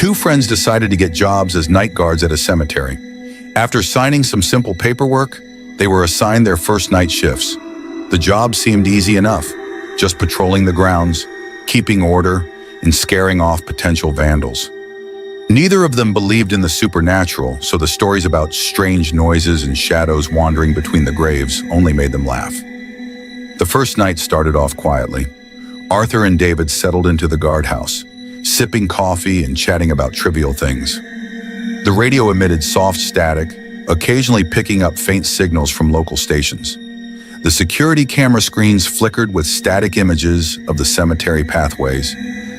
Two friends decided to get jobs as night guards at a cemetery. After signing some simple paperwork, they were assigned their first night shifts. The job seemed easy enough, just patrolling the grounds, keeping order, and scaring off potential vandals. Neither of them believed in the supernatural, so the stories about strange noises and shadows wandering between the graves only made them laugh. The first night started off quietly. Arthur and David settled into the guardhouse, sipping coffee and chatting about trivial things. The radio emitted soft static, occasionally picking up faint signals from local stations. The security camera screens flickered with static images of the cemetery pathways,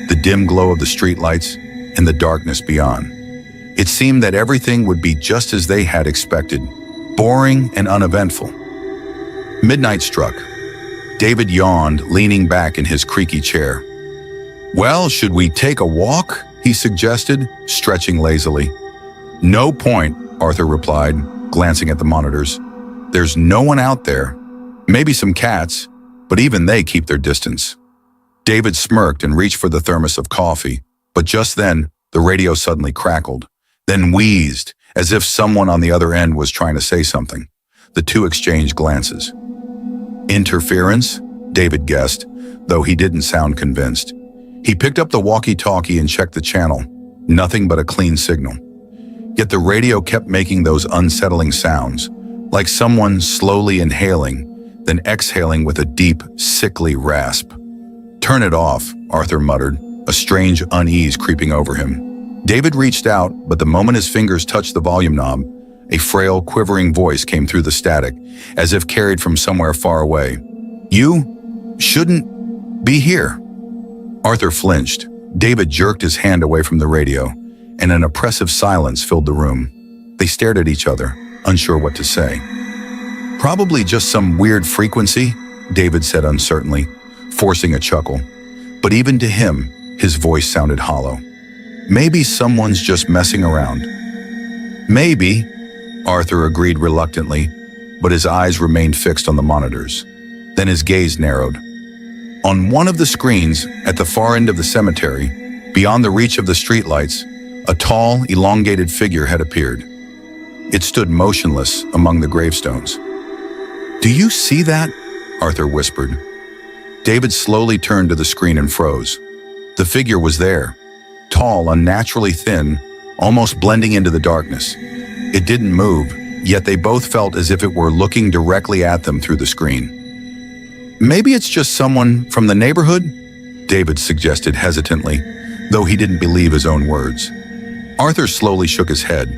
the dim glow of the streetlights, and the darkness beyond. It seemed that everything would be just as they had expected, boring and uneventful. Midnight struck. David yawned, leaning back in his creaky chair. "Well, should we take a walk?" he suggested, stretching lazily. "No point," Arthur replied, glancing at the monitors. "There's no one out there. Maybe some cats, but even they keep their distance." David smirked and reached for the thermos of coffee, but just then, the radio suddenly crackled, then wheezed, as if someone on the other end was trying to say something. The two exchanged glances. "Interference?" David guessed, though he didn't sound convinced. He picked up the walkie-talkie and checked the channel. Nothing but a clean signal. Yet the radio kept making those unsettling sounds, like someone slowly inhaling, then exhaling with a deep, sickly rasp. "Turn it off," Arthur muttered, a strange unease creeping over him. David reached out, but the moment his fingers touched the volume knob, a frail, quivering voice came through the static, as if carried from somewhere far away. "You shouldn't be here." Arthur flinched. David jerked his hand away from the radio, and an oppressive silence filled the room. They stared at each other, unsure what to say. "Probably just some weird frequency," David said uncertainly, forcing a chuckle. But even to him, his voice sounded hollow. "Maybe someone's just messing around." "Maybe," Arthur agreed reluctantly, but his eyes remained fixed on the monitors. Then his gaze narrowed. On one of the screens, at the far end of the cemetery, beyond the reach of the streetlights, a tall, elongated figure had appeared. It stood motionless among the gravestones. "Do you see that?" Arthur whispered. David slowly turned to the screen and froze. The figure was there, tall, unnaturally thin, almost blending into the darkness. It didn't move, yet they both felt as if it were looking directly at them through the screen. "Maybe it's just someone from the neighborhood?" David suggested hesitantly, though he didn't believe his own words. Arthur slowly shook his head.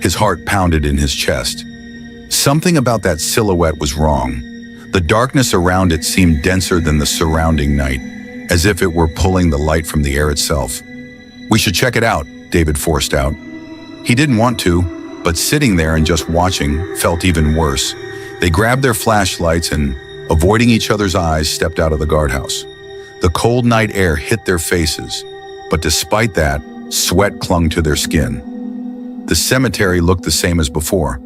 His heart pounded in his chest. Something about that silhouette was wrong. The darkness around it seemed denser than the surrounding night, as if it were pulling the light from the air itself. "We should check it out," David forced out. He didn't want to, but sitting there and just watching felt even worse. They grabbed their flashlights and, avoiding each other's eyes, stepped out of the guardhouse. The cold night air hit their faces, but despite that, sweat clung to their skin. The cemetery looked the same as before.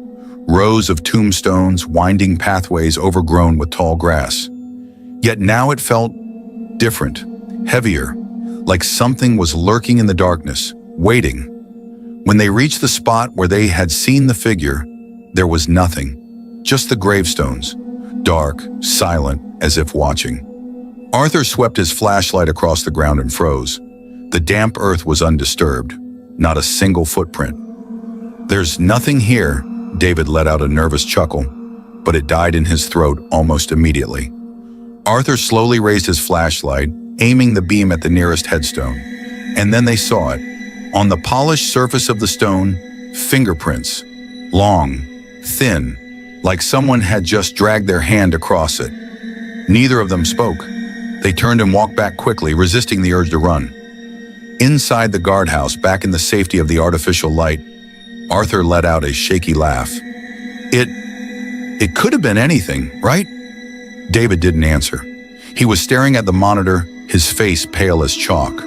Rows of tombstones, winding pathways overgrown with tall grass. Yet now it felt different, heavier, like something was lurking in the darkness, waiting. When they reached the spot where they had seen the figure, there was nothing, just the gravestones, dark, silent, as if watching. Arthur swept his flashlight across the ground and froze. The damp earth was undisturbed, not a single footprint. "There's nothing here," David let out a nervous chuckle, but it died in his throat almost immediately. Arthur slowly raised his flashlight, aiming the beam at the nearest headstone, and then they saw it. On the polished surface of the stone, fingerprints, long, thin, like someone had just dragged their hand across it. Neither of them spoke. They turned and walked back quickly, resisting the urge to run. Inside the guardhouse, back in the safety of the artificial light, Arthur let out a shaky laugh. It could have been anything, right?" David didn't answer. He was staring at the monitor, his face pale as chalk.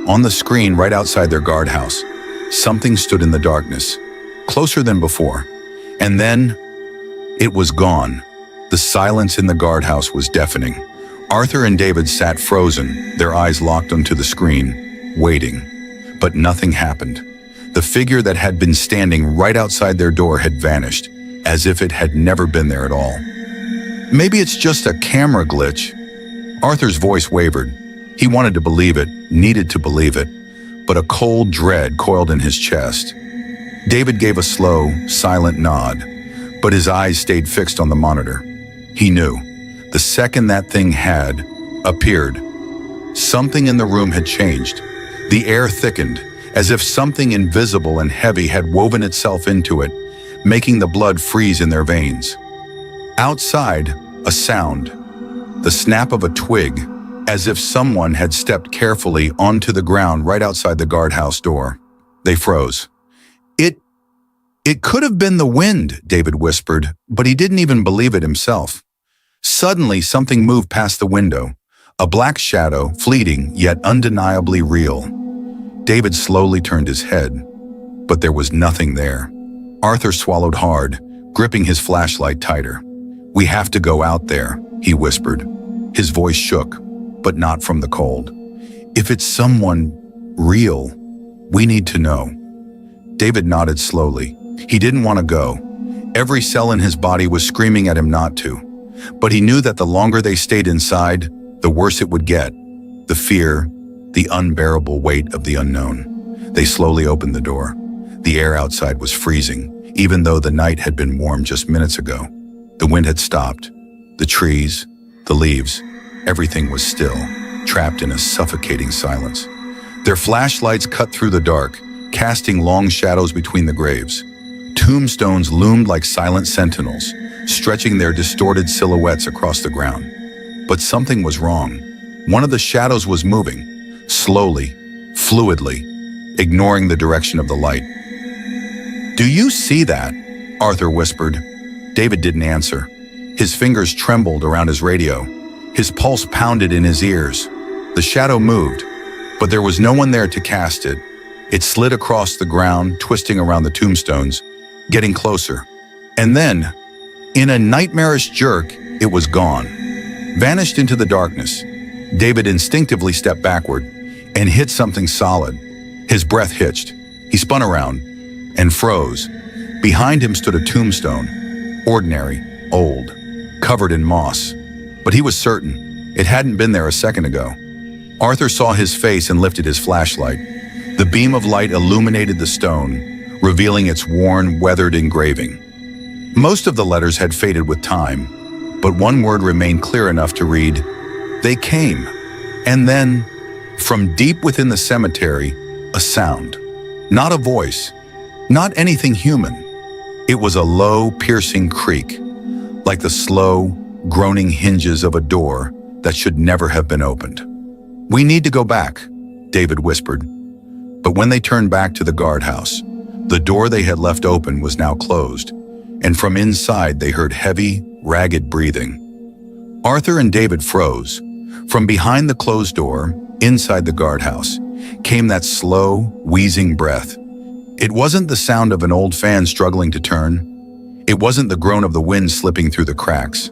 On the screen right outside their guardhouse, something stood in the darkness, closer than before. And then, it was gone. The silence in the guardhouse was deafening. Arthur and David sat frozen, their eyes locked onto the screen, waiting. But nothing happened. The figure that had been standing right outside their door had vanished, as if it had never been there at all. Maybe it's just a camera glitch. Arthur's voice wavered. He wanted to believe it, needed to believe it, but a cold dread coiled in his chest. David gave a slow, silent nod, but his eyes stayed fixed on the monitor. He knew, the second that thing had appeared, something in the room had changed. The air thickened, as if something invisible and heavy had woven itself into it, making the blood freeze in their veins. Outside, a sound, the snap of a twig, as if someone had stepped carefully onto the ground right outside the guardhouse door. They froze. It could have been the wind, David whispered, but he didn't even believe it himself. Suddenly, something moved past the window, a black shadow, fleeting yet undeniably real. David slowly turned his head, but there was nothing there. Arthur swallowed hard, gripping his flashlight tighter. "We have to go out there," he whispered. His voice shook, but not from the cold. "If it's someone real, we need to know." David nodded slowly. He didn't want to go. Every cell in his body was screaming at him not to. But he knew that the longer they stayed inside, the worse it would get. The fear, the unbearable weight of the unknown. They slowly opened the door. The air outside was freezing, even though the night had been warm just minutes ago. The wind had stopped. The trees, the leaves, everything was still, trapped in a suffocating silence. Their flashlights cut through the dark, casting long shadows between the graves. Tombstones loomed like silent sentinels, stretching their distorted silhouettes across the ground. But something was wrong. One of the shadows was moving, slowly, fluidly, ignoring the direction of the light. "Do you see that?" Arthur whispered. David didn't answer. His fingers trembled around his radio. His pulse pounded in his ears. The shadow moved, but there was no one there to cast it. It slid across the ground, twisting around the tombstones, getting closer. And then, in a nightmarish jerk, it was gone. Vanished into the darkness. David instinctively stepped backward and hit something solid. His breath hitched. He spun around and froze. Behind him stood a tombstone, ordinary, old, covered in moss. But he was certain it hadn't been there a second ago. Arthur saw his face and lifted his flashlight. The beam of light illuminated the stone, revealing its worn, weathered engraving. Most of the letters had faded with time, but one word remained clear enough to read, "They came." And then, from deep within the cemetery, a sound. Not a voice, not anything human. It was a low, piercing creak, like the slow, groaning hinges of a door that should never have been opened. "We need to go back," David whispered. But when they turned back to the guardhouse, the door they had left open was now closed, and from inside they heard heavy, ragged breathing. Arthur and David froze. From behind the closed door, inside the guardhouse, came that slow, wheezing breath. It wasn't the sound of an old fan struggling to turn. It wasn't the groan of the wind slipping through the cracks.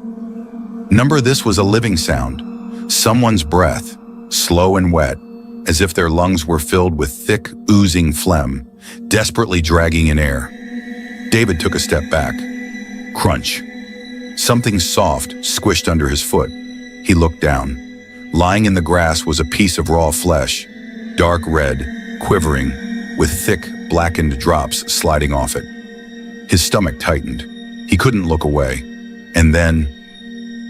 This was a living sound. Someone's breath, slow and wet, as if their lungs were filled with thick, oozing phlegm, desperately dragging in air. David took a step back. Crunch. Something soft squished under his foot. He looked down. Lying in the grass was a piece of raw flesh, dark red, quivering, with thick, blackened drops sliding off it. His stomach tightened. He couldn't look away. And then,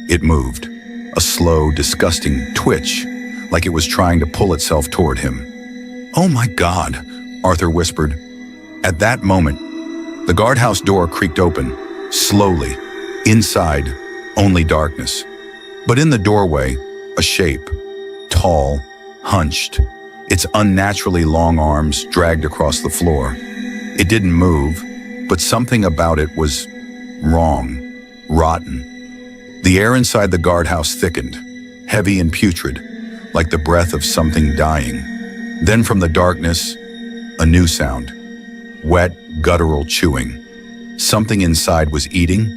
it moved. A slow, disgusting twitch, like it was trying to pull itself toward him. "Oh my God," Arthur whispered. At that moment, the guardhouse door creaked open, slowly. Inside, only darkness. But in the doorway, a shape, tall, hunched, its unnaturally long arms dragged across the floor. It didn't move, but something about it was wrong, rotten. The air inside the guardhouse thickened, heavy and putrid, like the breath of something dying. Then from the darkness, a new sound. Wet, guttural chewing. Something inside was eating.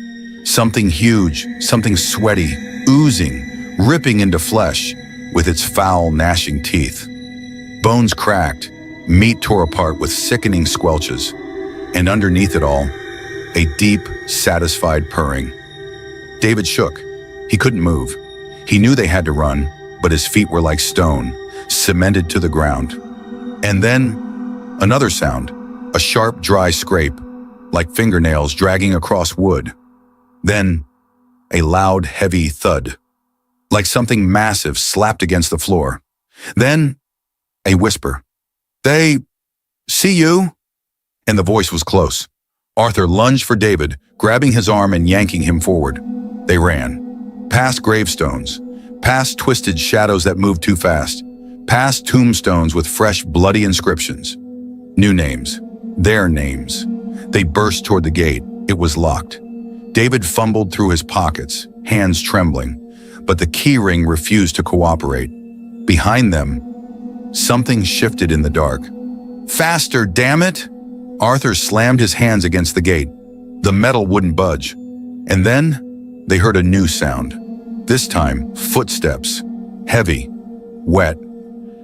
Something huge, something sweaty, oozing, ripping into flesh with its foul, gnashing teeth. Bones cracked, Meat tore apart with sickening squelches, and underneath it all, a deep, satisfied purring. David shook. He couldn't move. He knew they had to run, but his feet were like stone, cemented to the ground. And then, another sound, a sharp, dry scrape, like fingernails dragging across wood. Then, a loud, heavy thud, like something massive slapped against the floor. Then, a whisper. "They see you?" And the voice was close. Arthur lunged for David, grabbing his arm and yanking him forward. They ran. Past gravestones, past twisted shadows that moved too fast, past tombstones with fresh, bloody inscriptions. New names. Their names. They burst toward the gate. It was locked. David fumbled through his pockets, hands trembling, but the key ring refused to cooperate. Behind them, something shifted in the dark. "Faster, damn it!" Arthur slammed his hands against the gate. The metal wouldn't budge. And then, they heard a new sound. This time, footsteps. Heavy, wet.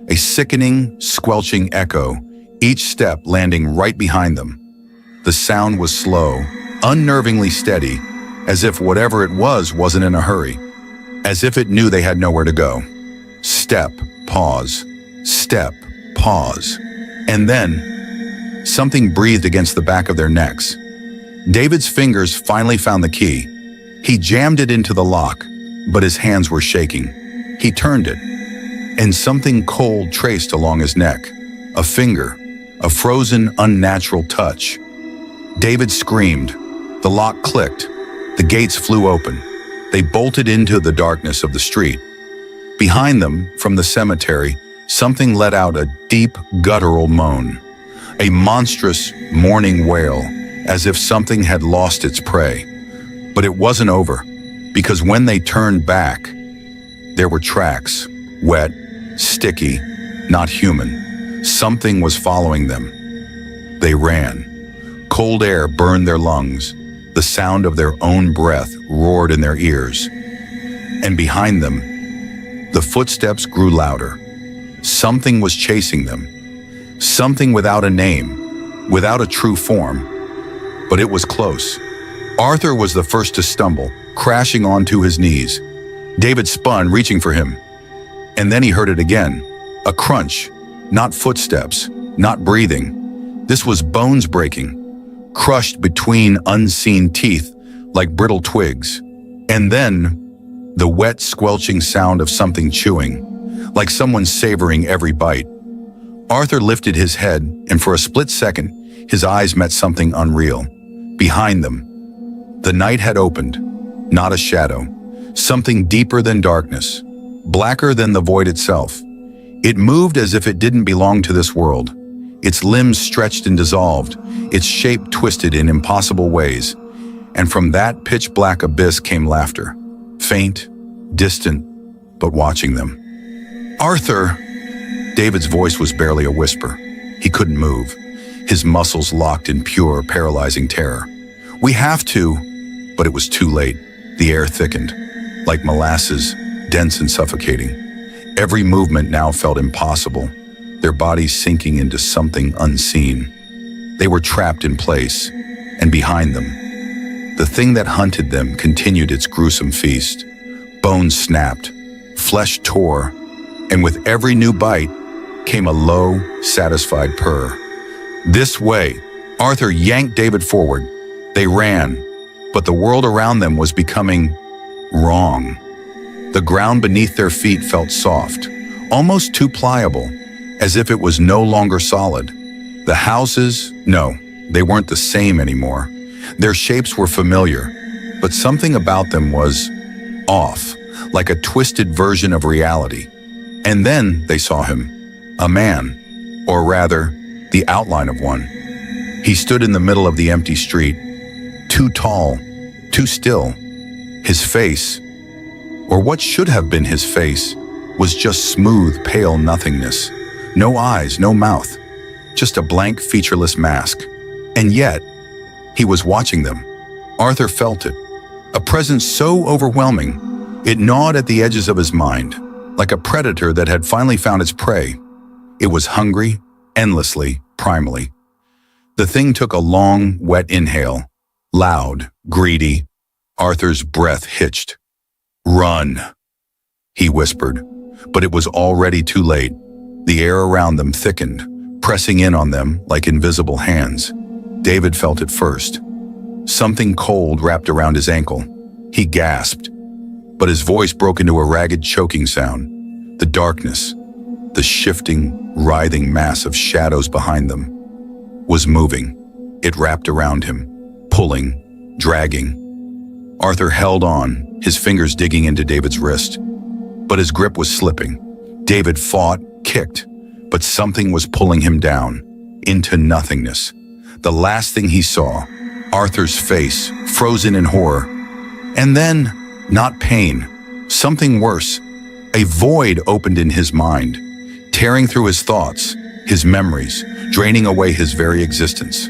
A sickening, squelching echo, each step landing right behind them. The sound was slow, unnervingly steady, as if whatever it was wasn't in a hurry. As if it knew they had nowhere to go. Step, pause. Step, pause. And then, something breathed against the back of their necks. David's fingers finally found the key. He jammed it into the lock, but his hands were shaking. He turned it, and something cold traced along his neck. A finger, a frozen, unnatural touch. David screamed. The lock clicked. The gates flew open. They bolted into the darkness of the street. Behind them, from the cemetery, something let out a deep, guttural moan. A monstrous, mourning wail, as if something had lost its prey. But it wasn't over, because when they turned back, there were tracks, wet, sticky, not human. Something was following them. They ran. Cold air burned their lungs. The sound of their own breath roared in their ears. And behind them, the footsteps grew louder. Something was chasing them. Something without a name, without a true form. But it was close. Arthur was the first to stumble, crashing onto his knees. David spun, reaching for him. And then he heard it again. A crunch, not footsteps, not breathing. This was bones breaking, crushed between unseen teeth like brittle twigs. And then, the wet, squelching sound of something chewing, like someone savoring every bite. Arthur lifted his head, and for a split second, his eyes met something unreal. Behind them, the night had opened, not a shadow, something deeper than darkness, blacker than the void itself. It moved as if it didn't belong to this world. Its limbs stretched and dissolved, its shape twisted in impossible ways. And from that pitch-black abyss came laughter, faint, distant, but watching them. "Arthur!" David's voice was barely a whisper. He couldn't move, his muscles locked in pure, paralyzing terror. "We have to." But it was too late. The air thickened, like molasses, dense and suffocating. Every movement now felt impossible, their bodies sinking into something unseen. They were trapped in place, and behind them, the thing that hunted them continued its gruesome feast. Bones snapped, flesh tore, and with every new bite came a low, satisfied purr. This way, Arthur yanked David forward. They ran, but the world around them was becoming wrong. The ground beneath their feet felt soft, almost too pliable, as if it was no longer solid. The houses, no, they weren't the same anymore. Their shapes were familiar, but something about them was off, like a twisted version of reality. And then they saw him, a man, or rather, the outline of one. He stood in the middle of the empty street, too tall, too still. His face, or what should have been his face, was just smooth, pale nothingness. No eyes, no mouth, just a blank, featureless mask. And yet, he was watching them. Arthur felt it, a presence so overwhelming, it gnawed at the edges of his mind, like a predator that had finally found its prey. It was hungry, endlessly, primally. The thing took a long, wet inhale. Loud, greedy. Arthur's breath hitched. "Run," he whispered, but it was already too late. The air around them thickened, pressing in on them like invisible hands. David felt it first. Something cold wrapped around his ankle. He gasped, but his voice broke into a ragged choking sound. The darkness, the shifting, writhing mass of shadows behind them, was moving. It wrapped around him, pulling, dragging. Arthur held on, his fingers digging into David's wrist. But his grip was slipping. David fought, kicked, but something was pulling him down, into nothingness. The last thing he saw, Arthur's face, frozen in horror. And then, not pain, something worse. A void opened in his mind, tearing through his thoughts, his memories, draining away his very existence.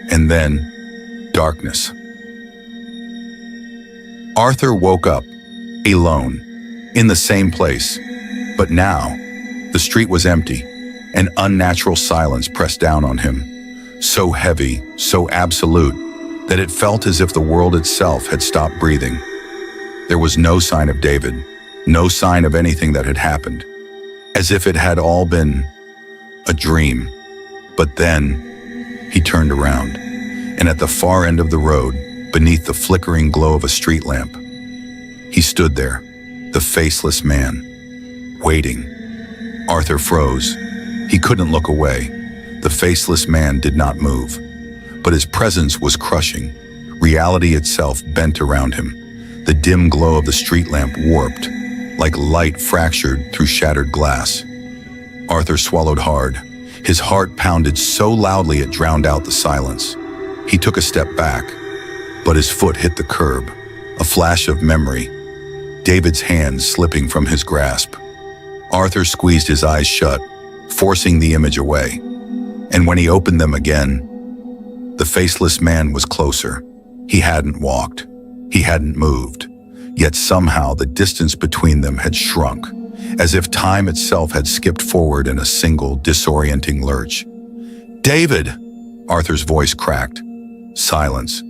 And then, darkness. Arthur woke up, alone, in the same place. But now, the street was empty. An unnatural silence pressed down on him, so heavy, so absolute, that it felt as if the world itself had stopped breathing. There was no sign of David, no sign of anything that had happened, as if it had all been a dream. But then, he turned around, and at the far end of the road, beneath the flickering glow of a street lamp, he stood there, the faceless man, waiting. Arthur froze. He couldn't look away. The faceless man did not move, but his presence was crushing. Reality itself bent around him. The dim glow of the street lamp warped, like light fractured through shattered glass. Arthur swallowed hard. His heart pounded so loudly it drowned out the silence. He took a step back, but his foot hit the curb. A flash of memory. David's hands slipping from his grasp. Arthur squeezed his eyes shut, forcing the image away. And when he opened them again, the faceless man was closer. He hadn't walked. He hadn't moved. Yet somehow the distance between them had shrunk, as if time itself had skipped forward in a single disorienting lurch. "David!" Arthur's voice cracked. Silence.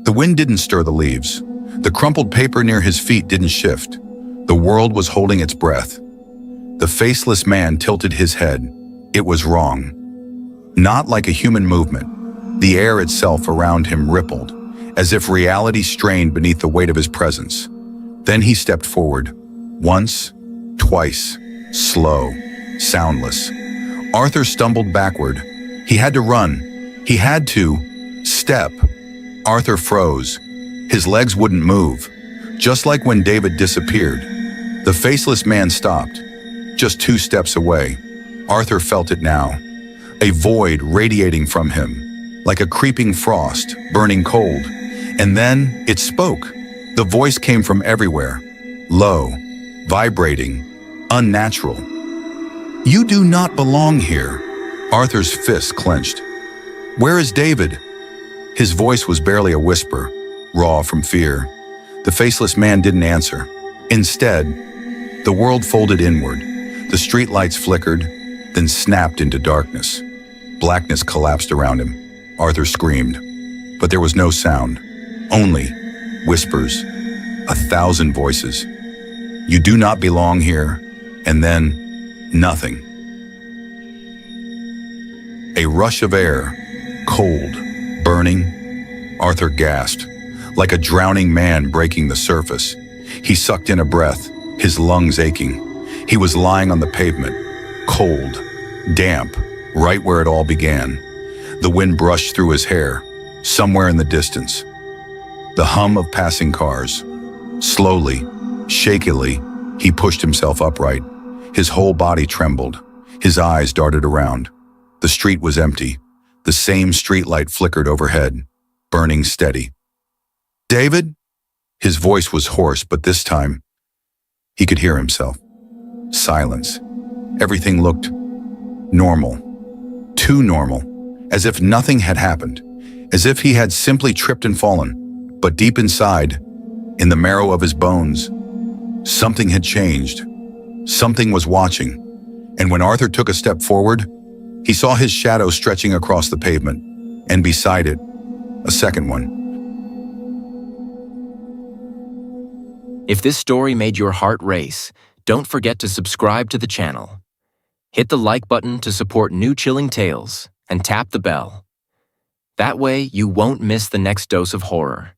The wind didn't stir the leaves. The crumpled paper near his feet didn't shift. The world was holding its breath. The faceless man tilted his head. It was wrong. Not like a human movement. The air itself around him rippled, as if reality strained beneath the weight of his presence. Then he stepped forward. Once, twice, slow, soundless. Arthur stumbled backward. He had to run. He had to step. Arthur froze. His legs wouldn't move. Just like when David disappeared. The faceless man stopped. Just 2 steps away. Arthur felt it now. A void radiating from him, like a creeping frost, burning cold. And then it spoke. The voice came from everywhere. Low, vibrating, unnatural. "You do not belong here." Arthur's fists clenched. "Where is David?" His voice was barely a whisper, raw from fear. The faceless man didn't answer. Instead, the world folded inward. The streetlights flickered, then snapped into darkness. Blackness collapsed around him. Arthur screamed, but there was no sound. Only whispers, 1,000 voices. "You do not belong here," and then nothing. A rush of air, cold, burning. Arthur gasped, like a drowning man breaking the surface. He sucked in a breath, his lungs aching. He was lying on the pavement, cold, damp, right where it all began. The wind brushed through his hair, somewhere in the distance. The hum of passing cars. Slowly, shakily, he pushed himself upright. His whole body trembled. His eyes darted around. The street was empty. The same streetlight flickered overhead, burning steady. "David?" His voice was hoarse, but this time, he could hear himself. Silence. Everything looked normal. Too normal. As if nothing had happened. As if he had simply tripped and fallen. But deep inside, in the marrow of his bones, something had changed. Something was watching. And when Arthur took a step forward, He saw his shadow stretching across the pavement, and beside it, a second one. If this story made your heart race, don't forget to subscribe to the channel. Hit the like button to support new chilling tales, and tap the bell. That way, you won't miss the next dose of horror.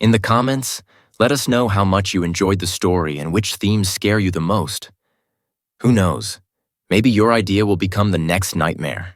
In the comments, let us know how much you enjoyed the story and which themes scare you the most. Who knows? Maybe your idea will become the next nightmare.